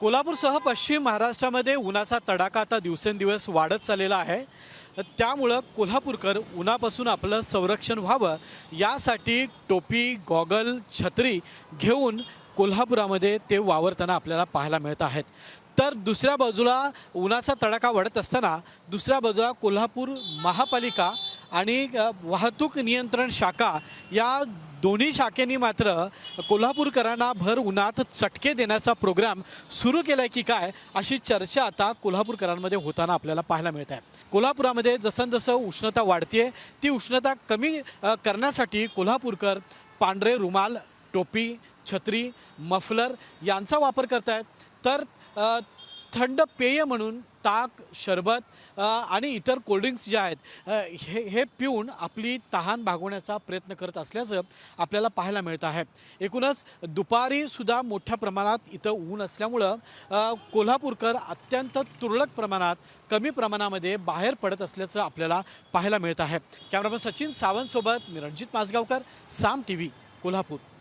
कोल्हापूरसह पश्चिम महाराष्ट्रामध्ये उन्हाचा तडाखा आता दिवसेंदिवस वाढत चाललेला आहे। त्यामुळं कोल्हापूरकर उन्हापासून आपलं संरक्षण व्हावं यासाठी टोपी, गॉगल, छत्री घेऊन कोल्हापुरामध्ये ते वावरताना आपल्याला पाहायला मिळत आहेत। तर दुसऱ्या बाजूला उन्हाचा तडाखा वाढत असताना दुसऱ्या बाजूला कोल्हापूर महापालिका आणि वाहतूक नियंत्रण शाखा या दोन्ही शाखेनी मात्र कोल्हापूरकरांना भर उन्हात चटके देण्याचा प्रोग्राम सुरू केलाय की काय अशी चर्चा आता कोल्हापूरकरांमध्ये होताना आपल्याला पाहायला मिळत आहे। कोल्हापुरामध्ये जसं उष्णता वाढते ती उष्णता कमी करण्यासाठी कोल्हापूरकर पांढरे रुमाल, टोपी, छत्री, मफलर यांचा वापर करतायत। तर थंड पेय म्हणून ताक, सरबत आणि इतर कोल्ड्रिंक्स जे आहेत हे पिऊन आपली तहान भागवण्याचा प्रयत्न करत असल्याचं आपल्याला पाहायला मिळत आहे। एकूणच दुपारी सुद्धा मोठ्या प्रमाणात इथं ऊन असल्यामुळं कोल्हापूरकर अत्यंत तुरळक प्रमाणात कमी प्रमाणामध्ये बाहेर पडत असल्याचं आपल्याला पाहायला मिळत आहे। कॅमेरामन सचिन सावंतसोबत मी रणजित माजगावकर, साम टीव्ही, कोल्हापूर।